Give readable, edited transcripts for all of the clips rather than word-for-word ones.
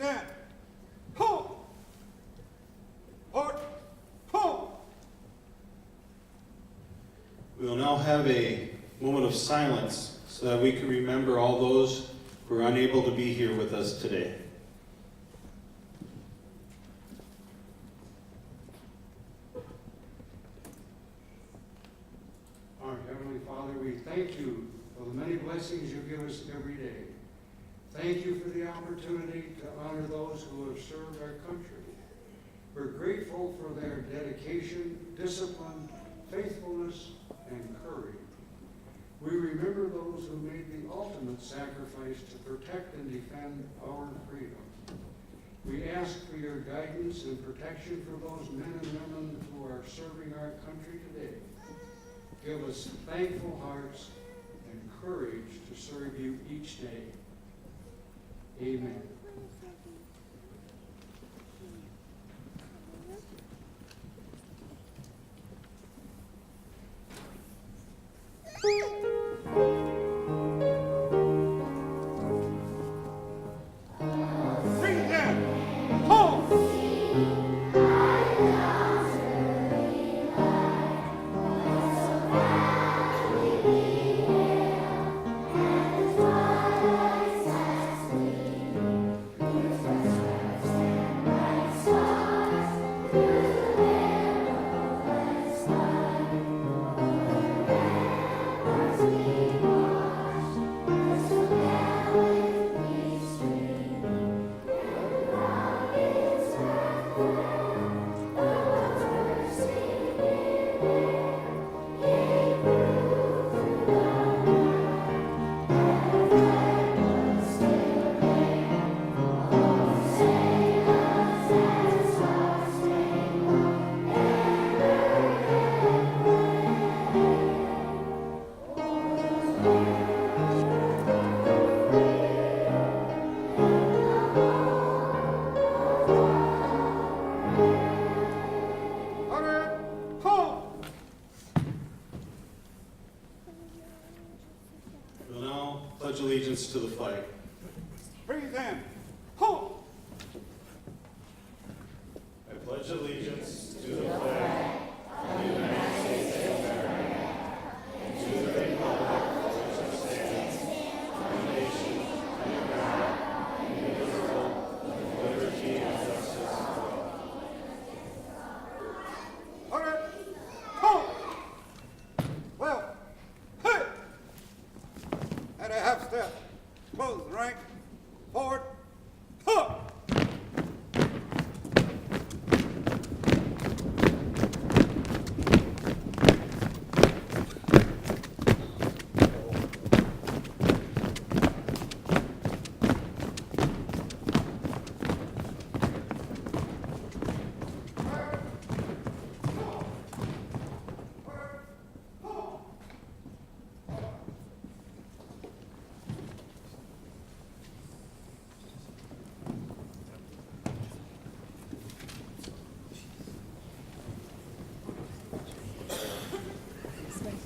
Present. Ho! Port. Ho! We will now have a moment of silence so that we can remember all those who are unable to be here with us today. Our Heavenly Father, we thank you for the many blessings you give us every day. Thank you for the opportunity to honor those who have served our country. We're grateful for their dedication, discipline, faithfulness, and courage. We remember those who made the ultimate sacrifice to protect and defend our freedom. We ask for your guidance and protection for those men and women who are serving our country today. Give us thankful hearts and courage to serve you each day. Amen. Present. Ho! We will now pledge allegiance to the flag. Present. Ho! I pledge allegiance to the flag of the United States of America and to the republic for which it stands, one nation, under God, indivisible, with liberty and justice for all. Order. Ho! Well. Hey! At a half step. Close the rank. Forward. Ho! Thank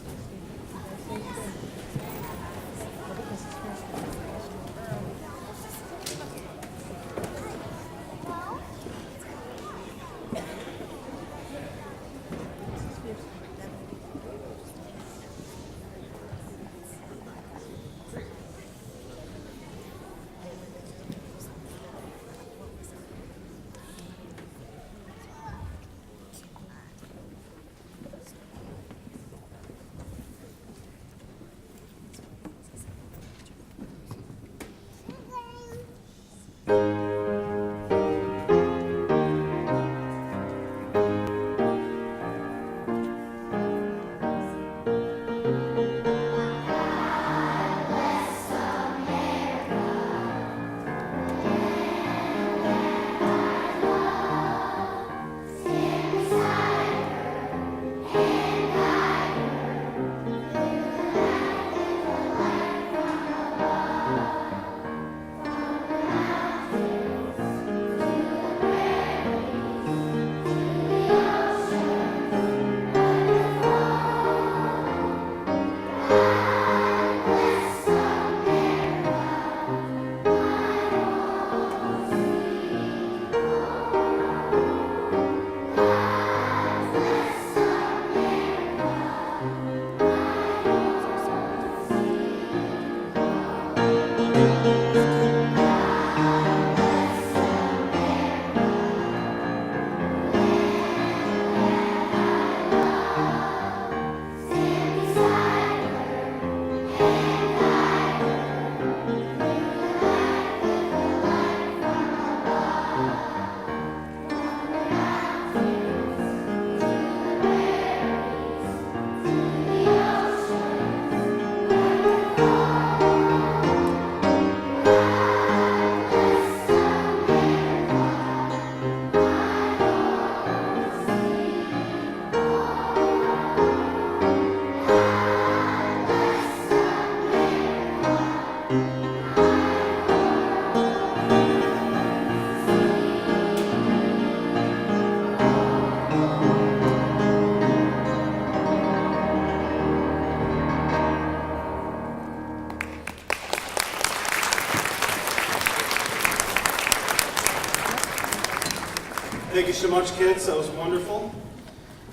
you. Thank you so much, kids. That was wonderful.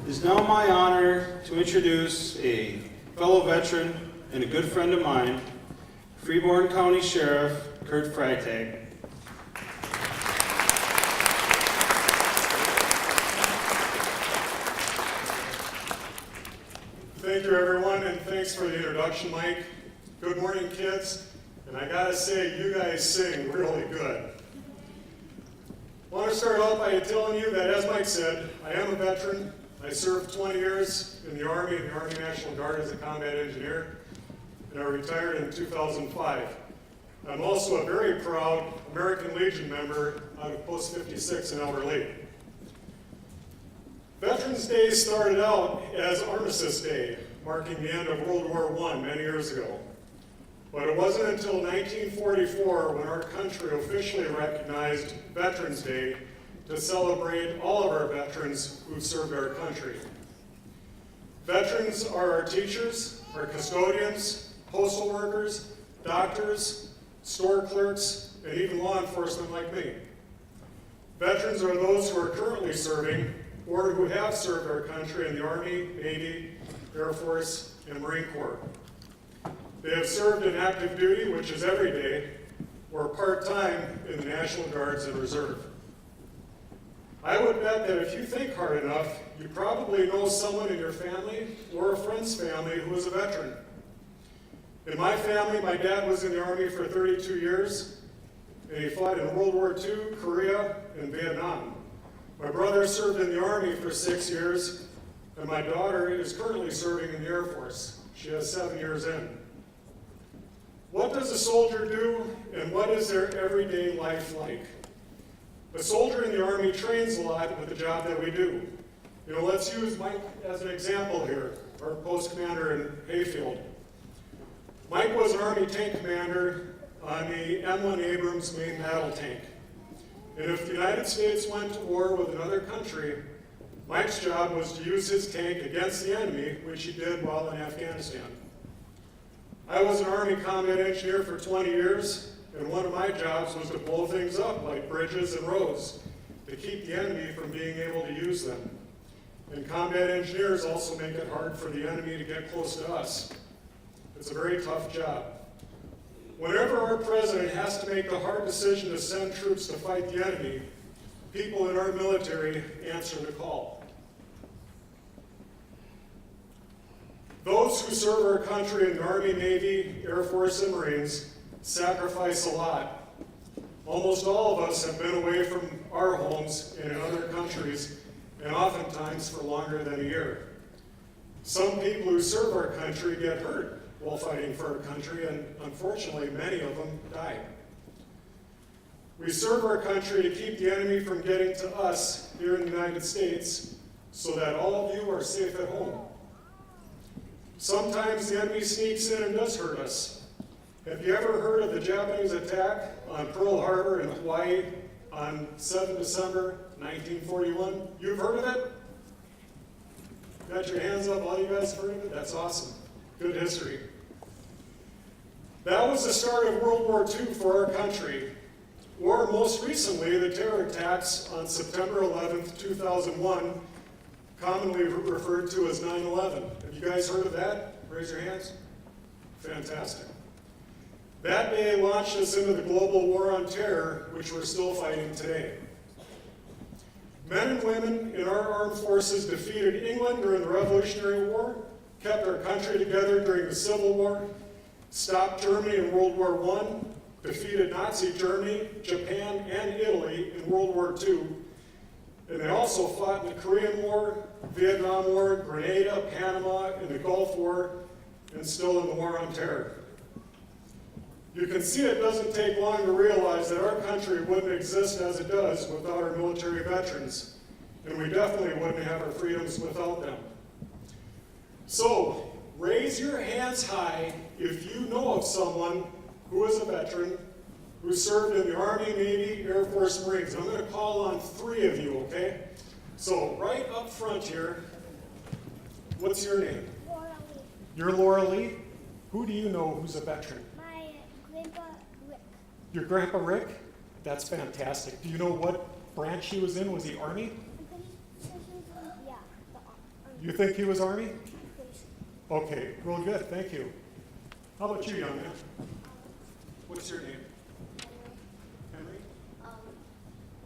It is now my honor to introduce a fellow veteran and a good friend of mine, Freeborn County Sheriff Kurt Freitag. Thank you, everyone, and thanks for the introduction, Mike. Good morning, kids. And I gotta say, you guys sing really good. I want to start off by telling you that, as Mike said, I am a veteran. I served 20 years in the Army National Guard as a combat engineer, and I retired in 2005. I'm also a very proud American Legion member out of Post 56 in Elder Lake. Veterans Day started out as Armistice Day, marking the end of World War I many years ago. But it wasn't until 1944 when our country officially recognized Veterans Day to celebrate all of our veterans who've served our country. Veterans are our teachers, our custodians, postal workers, doctors, store clerks, and even law enforcement like me. Veterans are those who are currently serving or who have served our country in the Army, Navy, Air Force, and Marine Corps. They have served in active duty, which is every day, or part-time in the National Guards and Reserve. I would bet that if you think hard enough, you probably know someone in your family or a friend's family who is a veteran. In my family, my dad was in the Army for 32 years, and he fought in World War II, Korea, and Vietnam. My brother served in the Army for 6 years, and my daughter is currently serving in the Air Force. She has 7 years in. What does a soldier do, and what is their everyday life like? A soldier in the Army trains a lot with the job that we do. You know, let's use Mike as an example here, our post commander in Hayfield. Mike was an Army tank commander on the M1 Abrams main battle tank. And if the United States went to war with another country, Mike's job was to use his tank against the enemy, which he did while in Afghanistan. I was an Army combat engineer for 20 years, and one of my jobs was to blow things up, like bridges and roads, to keep the enemy from being able to use them. And combat engineers also make it hard for the enemy to get close to us. It's a very tough job. Whenever our president has to make the hard decision to send troops to fight the enemy, people in our military answer the call. Those who serve our country in the Army, Navy, Air Force, and Marines sacrifice a lot. Almost all of us have been away from our homes and in other countries, and oftentimes for longer than a year. Some people who serve our country get hurt while fighting for our country, and unfortunately, many of them die. We serve our country to keep the enemy from getting to us here in the United States so that all of you are safe at home. Sometimes the enemy sneaks in and does hurt us. Have you ever heard of the Japanese attack on Pearl Harbor in Hawaii on 7 December 1941? You've heard of it? Got your hands up, all you guys heard of it? That's awesome. Good history. That was the start of World War II for our country, or most recently, the terror attacks on September 11th, 2001, commonly referred to as 9/11. Have you guys heard of that? Raise your hands. Fantastic. That day launched us into the global war on terror, which we're still fighting today. Men and women in our armed forces defeated England during the Revolutionary War, kept our country together during the Civil War, stopped Germany in World War I, defeated Nazi Germany, Japan, and Italy in World War II, and they also fought in the Korean War, Vietnam War, Grenada, Panama, and the Gulf War, and still in the war on terror. You can see it doesn't take long to realize that our country wouldn't exist as it does without our military veterans, and we definitely wouldn't have our freedoms without them. So, raise your hands high if you know of someone who is a veteran who served in the Army, Navy, Air Force, Marines. I'm going to call on 3 of you, okay? So, right up front here, what's your name? Laura Lee. You're Laura Lee. Who do you know who's a veteran? My grandpa Rick. Your grandpa Rick? That's fantastic. Do you know what branch he was in? Was he Army? Yeah, You think he was Army? Okay, real good, thank you. How about you, young man? What's your name? Henry?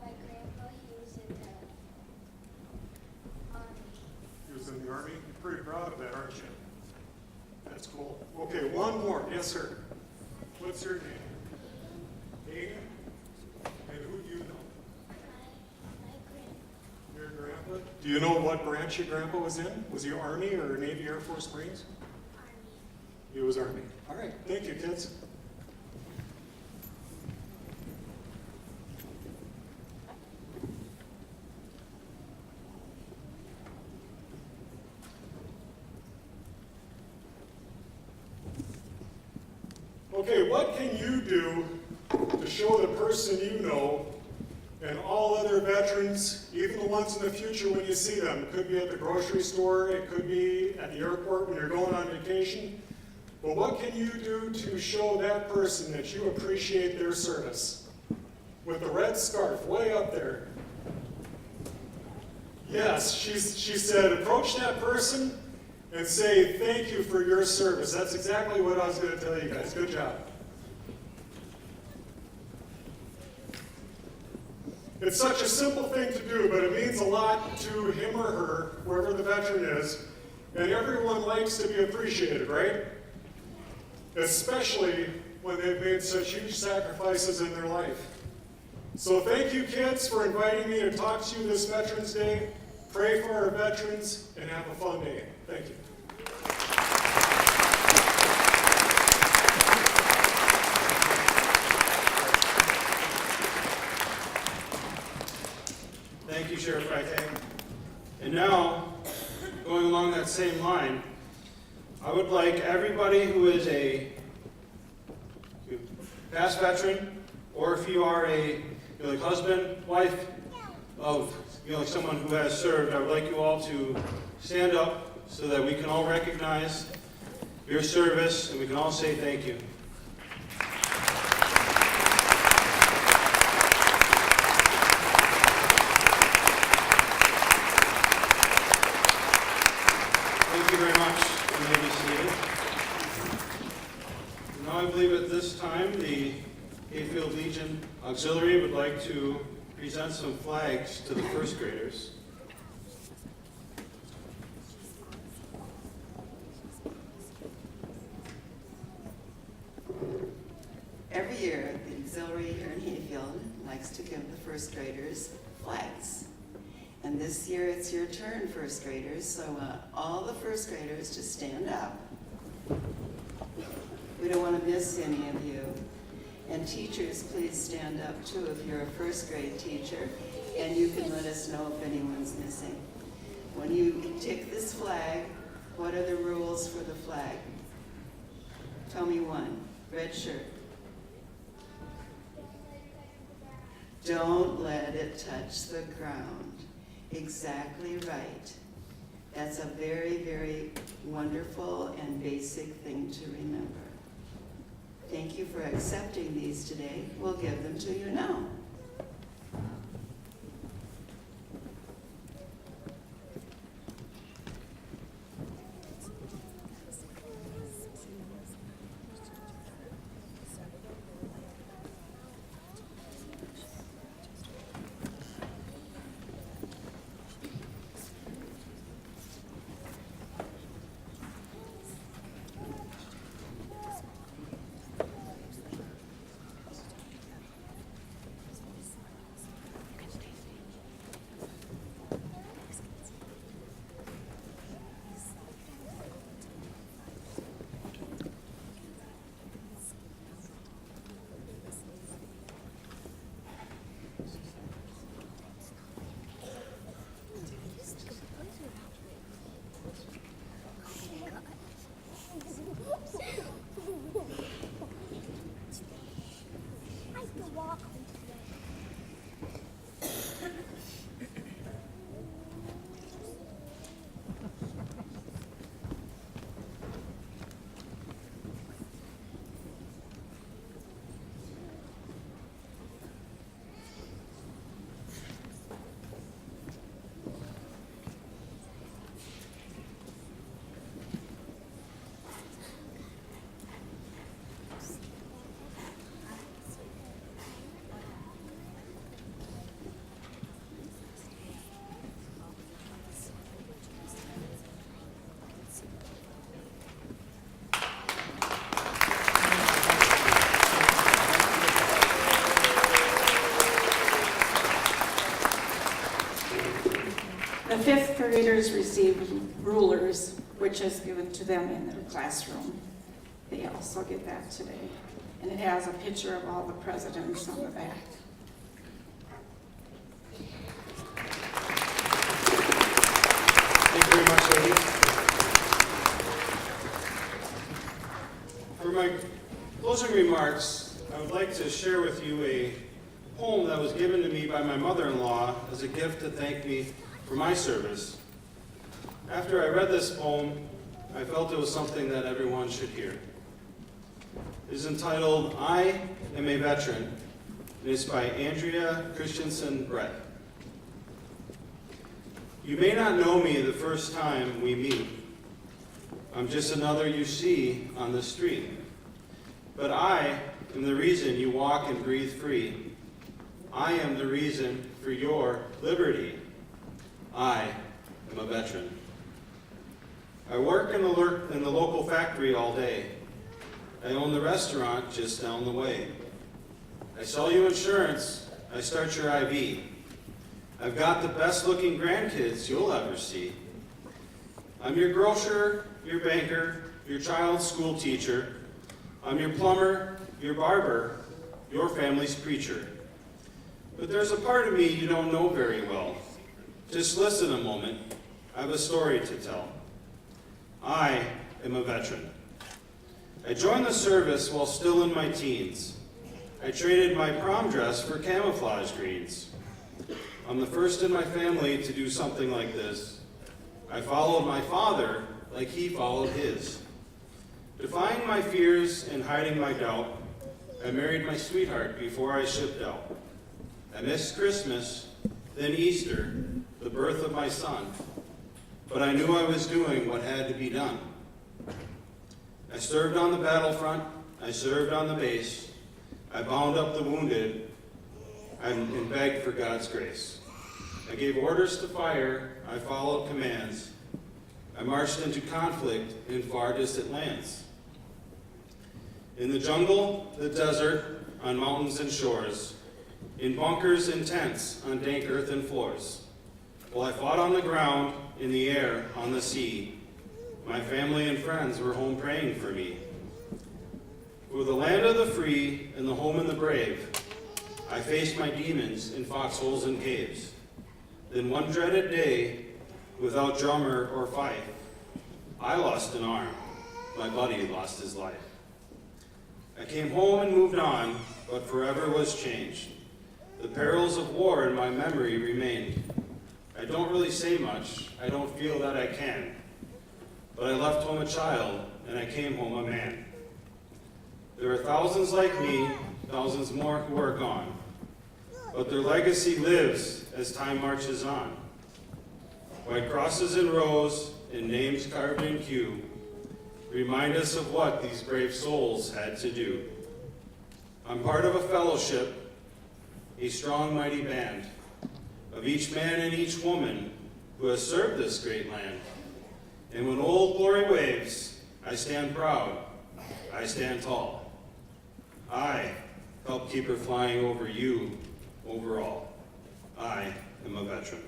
my grandpa, he was in the army. He was in the Army? You're pretty proud of that, aren't you? That's cool. Okay, one more. Yes, sir. What's your name? Hayden? And who do you know? My grandpa. Your grandpa? Do you know what branch your grandpa was in? Was he Army or Navy, Air Force, Marines? Army. He was Army. All right, thank you, kids. Okay, what can you do to show the person you know and all other veterans, even the ones in the future when you see them? It could be at the grocery store, it could be at the airport when you're going on vacation. But what can you do to show that person that you appreciate their service? With the red scarf way up there. Yes, she said, approach that person and say, thank you for your service. That's exactly what I was going to tell you guys. Good job. It's such a simple thing to do, but it means a lot to him or her, whoever the veteran is, and everyone likes to be appreciated, right? Especially when they've made such huge sacrifices in their life. So thank you, kids, for inviting me to talk to you this Veterans Day. Pray for our veterans and have a fun day. Thank you. Thank you, Sheriff Freitag. And now, going along that same line, I would like everybody who is a past veteran, or if you are like husband, wife of like someone who has served, I would like you all to stand up so that we can all recognize your service and we can all say thank you. Thank you very much. You may be seated. Now I believe at this time the Hayfield Legion Auxiliary would like to present some flags to the first graders. Every year, the auxiliary here in Hayfield likes to give the first graders flags. And this year, it's your turn, first graders, so all the first graders just stand up. We don't want to miss any of you. And teachers, please stand up too if you're a first grade teacher, and you can let us know if anyone's missing. When you take this flag, what are the rules for the flag? Tell me one. Red shirt. Don't let it touch the ground. Exactly right. That's a very, very wonderful and basic thing to remember. Thank you for accepting these today. We'll give them to you now. fifth graders received rulers, which is given to them in their classroom. They also get that today. And it has a picture of all the presidents on the back. Thank you very much, ladies. For my closing remarks, I would like to share with you a poem that was given to me by my mother-in-law as a gift to thank me for my service. After I read this poem, I felt it was something that everyone should hear. It is entitled, I Am a Veteran, and it's by Andrea Christensen Brett. You may not know me the first time we meet. I'm just another you see on the street. But I am the reason you walk and breathe free. I am the reason for your liberty. I am a veteran. I work in the local factory all day. I own the restaurant just down the way. I sell you insurance. I start your IV. I've got the best looking grandkids you'll ever see. I'm your grocer, your banker, your child's school teacher. I'm your plumber, your barber, your family's preacher. But there's a part of me you don't know very well. Just listen a moment. I have a story to tell. I am a veteran. I joined the service while still in my teens. I traded my prom dress for camouflage greens. I'm the first in my family to do something like this. I followed my father like he followed his. Defying my fears and hiding my doubt, I married my sweetheart before I shipped out. I missed Christmas, then Easter, the birth of my son, but I knew I was doing what had to be done. I served on the battlefront, I served on the base, I bound up the wounded, and begged for God's grace. I gave orders to fire, I followed commands, I marched into conflict in far distant lands. In the jungle, the desert, on mountains and shores, in bunkers and tents, on dank earthen floors. While I fought on the ground, in the air, on the sea, my family and friends were home praying for me. For the land of the free and the home of the brave, I faced my demons in foxholes and caves. Then one dreaded day, without drummer or fife, I lost an arm, my buddy lost his life. I came home and moved on, but forever was changed. The perils of war in my memory remained. I don't really say much, I don't feel that I can. But I left home a child, and I came home a man. There are thousands like me, thousands more who are gone. But their legacy lives as time marches on. White crosses in rows and names carved in Q remind us of what these brave souls had to do. I'm part of a fellowship, a strong, mighty band of each man and each woman who has served this great land. And when old glory waves, I stand proud, I stand tall. I help keep her flying over you, over all. I am a veteran.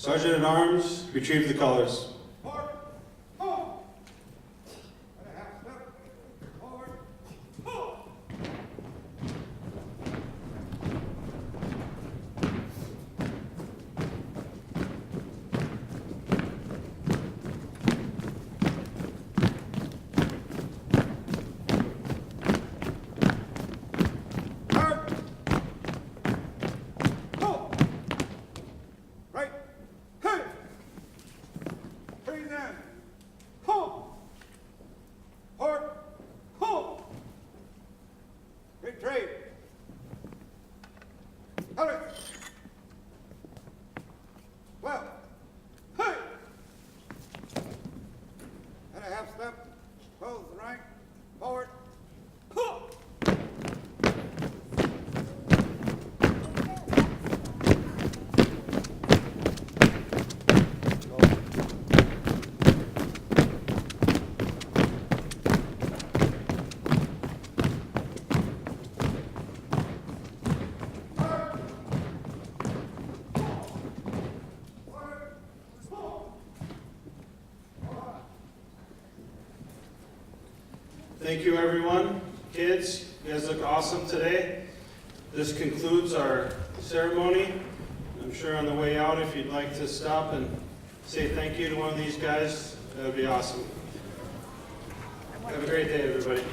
Sergeant at Arms, retrieve the colors. Forward. Halt. And a half step. Forward. Halt. Guard. Halt. Right. Hey. Breathe in. Halt. Forward. Halt. Retreat. Hurry. Well. Hey. And a half step. Close the rank. Forward. Halt. Thank you, everyone. Kids, you guys look awesome today. This concludes our ceremony. I'm sure on the way out, if you'd like to stop and say thank you to one of these guys, that would be awesome. Have a great day, everybody.